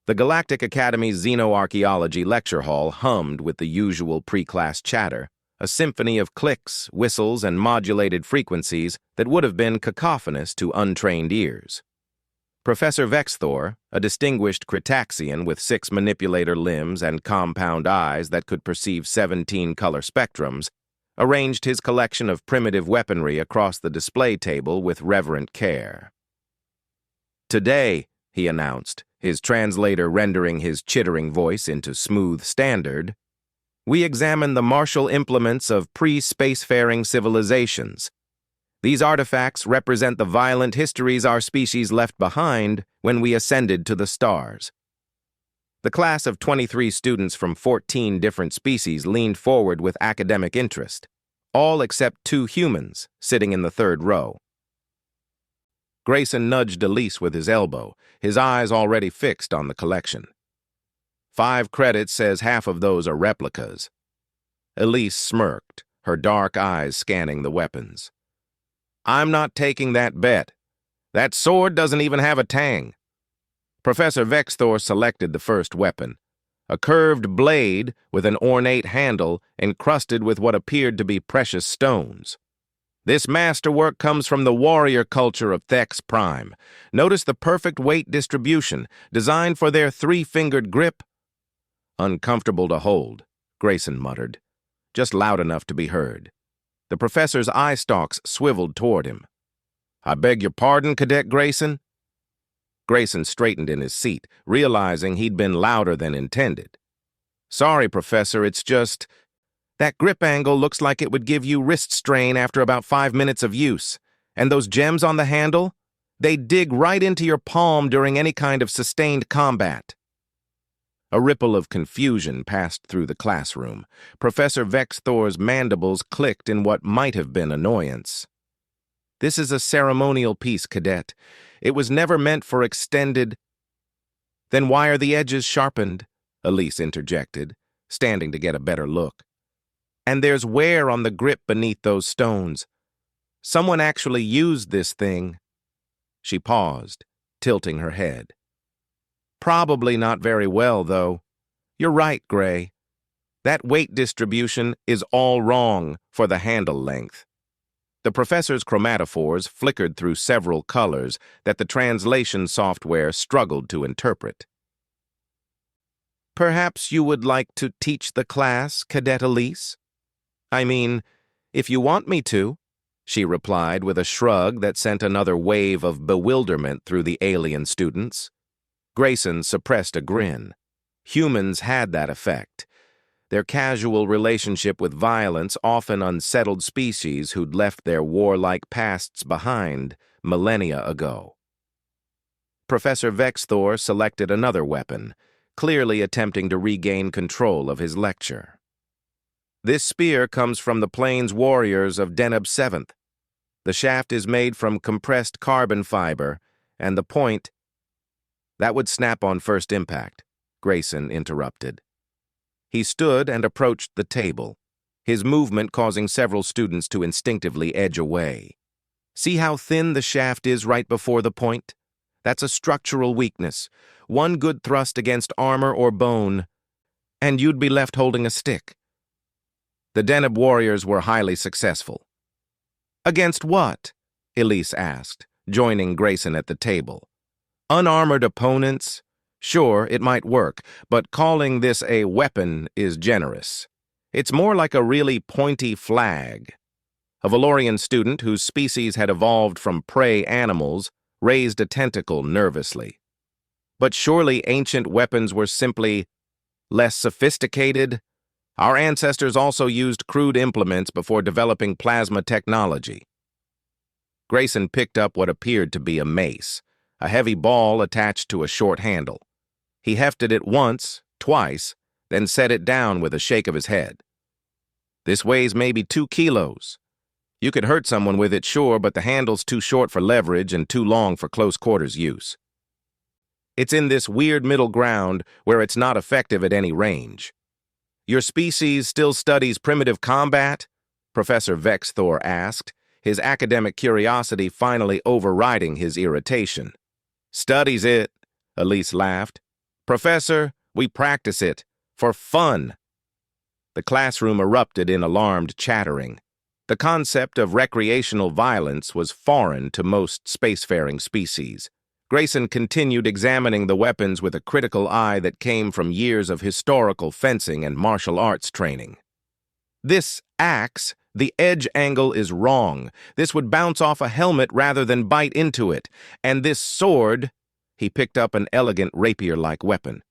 The Galactic Academy's xenoarchaeology lecture hall hummed with the usual pre-class chatter, a symphony of clicks, whistles, and modulated frequencies that would have been cacophonous to untrained ears. Professor Vexthor, a distinguished Cretaxian with 6 manipulator limbs and compound eyes that could perceive 17 color spectrums, arranged his collection of primitive weaponry across the display table with reverent care. "Today," he announced, his translator rendering his chittering voice into smooth standard, "we examine the martial implements of pre-spacefaring civilizations. These artifacts represent the violent histories our species left behind when we ascended to the stars." The class of 23 students from 14 different species leaned forward with academic interest, all except 2 humans sitting in the 3rd row. Grayson nudged Elise with his elbow, his eyes already fixed on the collection. 5 credits says half of those are replicas. Elise smirked, her dark eyes scanning the weapons. "I'm not taking that bet. That sword doesn't even have a tang." Professor Vexthor selected the first weapon, a curved blade with an ornate handle encrusted with what appeared to be precious stones. "This masterwork comes from the warrior culture of Thex Prime. Notice the perfect weight distribution, designed for their 3-fingered grip." "Uncomfortable to hold," Grayson muttered, just loud enough to be heard. The professor's eye stalks swiveled toward him. "I beg your pardon, Cadet Grayson?" Grayson straightened in his seat, realizing he'd been louder than intended. "Sorry, Professor, it's just... that grip angle looks like it would give you wrist strain after about 5 minutes of use. And those gems on the handle? They dig right into your palm during any kind of sustained combat." A ripple of confusion passed through the classroom. Professor Vexthor's mandibles clicked in what might have been annoyance. "This is a ceremonial piece, Cadet. It was never meant for extended—" "Then why are the edges sharpened?" Elise interjected, standing to get a better look. "And there's wear on the grip beneath those stones. Someone actually used this thing." She paused, tilting her head. "Probably not very well, though. You're right, Gray. That weight distribution is all wrong for the handle length." The professor's chromatophores flickered through several colors that the translation software struggled to interpret. "Perhaps you would like to teach the class, Cadet Elise? I mean, if you want me to," she replied with a shrug that sent another wave of bewilderment through the alien students. Grayson suppressed a grin. Humans had that effect. Their casual relationship with violence often unsettled species who'd left their warlike pasts behind millennia ago. Professor Vexthor selected another weapon, clearly attempting to regain control of his lecture. "This spear comes from the Plains Warriors of Deneb 7th. The shaft is made from compressed carbon fiber, and the point—" "That would snap on first impact," Grayson interrupted. He stood and approached the table, his movement causing several students to instinctively edge away. "See how thin the shaft is right before the point? That's a structural weakness. One good thrust against armor or bone, and you'd be left holding a stick." The Deneb warriors were highly successful. "Against what?" Elise asked, joining Grayson at the table. "Unarmored opponents? Sure, it might work, but calling this a weapon is generous. It's more like a really pointy flag." A Valorian student whose species had evolved from prey animals raised a tentacle nervously. "But surely ancient weapons were simply less sophisticated? Our ancestors also used crude implements before developing plasma technology." Grayson picked up what appeared to be a mace, a heavy ball attached to a short handle. He hefted it once, twice, then set it down with a shake of his head. "This weighs maybe 2 kilos. You could hurt someone with it, sure, but the handle's too short for leverage and too long for close quarters use. It's in this weird middle ground where it's not effective at any range." "Your species still studies primitive combat?" Professor Vexthor asked, his academic curiosity finally overriding his irritation. "Studies it," Elise laughed. "Professor, we practice it. For fun." The classroom erupted in alarmed chattering. The concept of recreational violence was foreign to most spacefaring species. Grayson continued examining the weapons with a critical eye that came from years of historical fencing and martial arts training. "This axe, the edge angle is wrong. This would bounce off a helmet rather than bite into it. And this sword—" He picked up an elegant rapier-like weapon.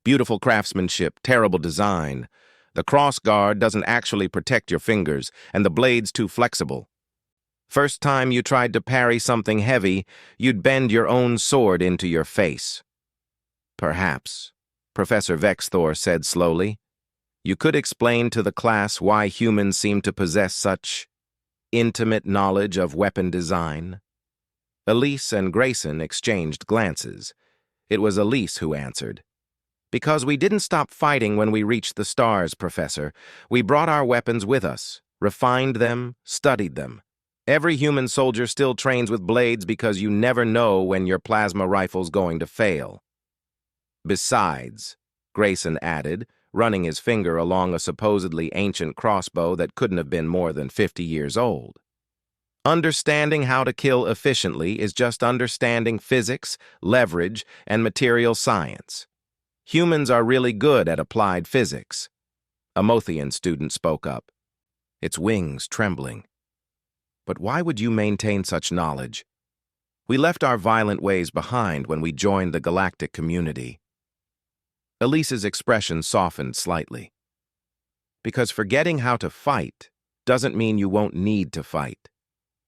"Beautiful craftsmanship, terrible design. The cross guard doesn't actually protect your fingers, and the blade's too flexible. First time you tried to parry something heavy, you'd bend your own sword into your face." "Perhaps," Professor Vexthor said slowly, "you could explain to the class why humans seem to possess such intimate knowledge of weapon design." Elise and Grayson exchanged glances. It was Elise who answered. "Because we didn't stop fighting when we reached the stars, Professor. We brought our weapons with us, refined them, studied them. Every human soldier still trains with blades because you never know when your plasma rifle's going to fail." "Besides," Grayson added, running his finger along a supposedly ancient crossbow that couldn't have been more than 50 years old, "understanding how to kill efficiently is just understanding physics, leverage, and material science. Humans are really good at applied physics." A Mothian student spoke up, its wings trembling. "But why would you maintain such knowledge? We left our violent ways behind when we joined the galactic community." Elise's expression softened slightly. "Because forgetting how to fight doesn't mean you won't need to fight.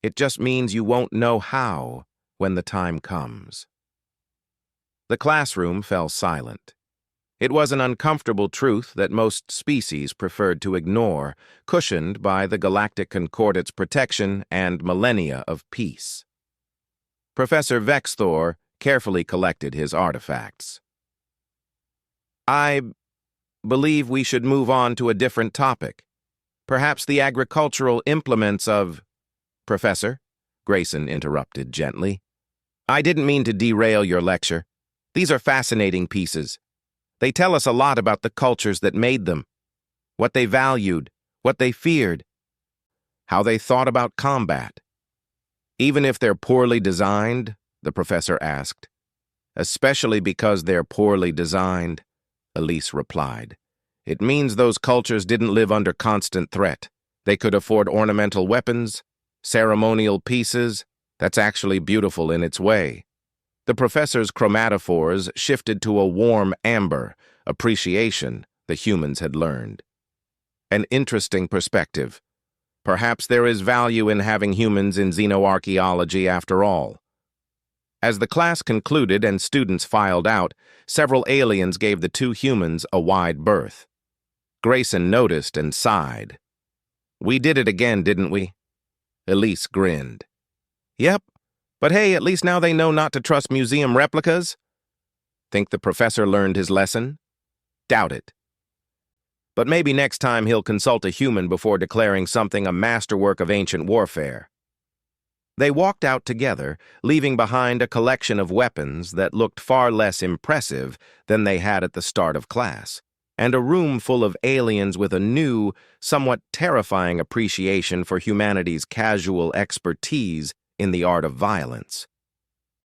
It just means you won't know how when the time comes." The classroom fell silent. It was an uncomfortable truth that most species preferred to ignore, cushioned by the Galactic Concordate's protection and millennia of peace. Professor Vexthor carefully collected his artifacts. "I believe we should move on to a different topic. Perhaps the agricultural implements of—" "Professor," Grayson interrupted gently, "I didn't mean to derail your lecture. These are fascinating pieces. They tell us a lot about the cultures that made them, what they valued, what they feared, how they thought about combat." "Even if they're poorly designed?" the professor asked. "Especially because they're poorly designed," Elise replied. "It means those cultures didn't live under constant threat. They could afford ornamental weapons, ceremonial pieces. That's actually beautiful in its way." The professor's chromatophores shifted to a warm amber, appreciation the humans had learned. "An interesting perspective. Perhaps there is value in having humans in xenoarchaeology after all." As the class concluded and students filed out, several aliens gave the two humans a wide berth. Grayson noticed and sighed. "We did it again, didn't we?" Elise grinned. "Yep. But hey, at least now they know not to trust museum replicas." "Think the professor learned his lesson?" "Doubt it. But maybe next time he'll consult a human before declaring something a masterwork of ancient warfare." They walked out together, leaving behind a collection of weapons that looked far less impressive than they had at the start of class, and a room full of aliens with a new, somewhat terrifying appreciation for humanity's casual expertise in the art of violence.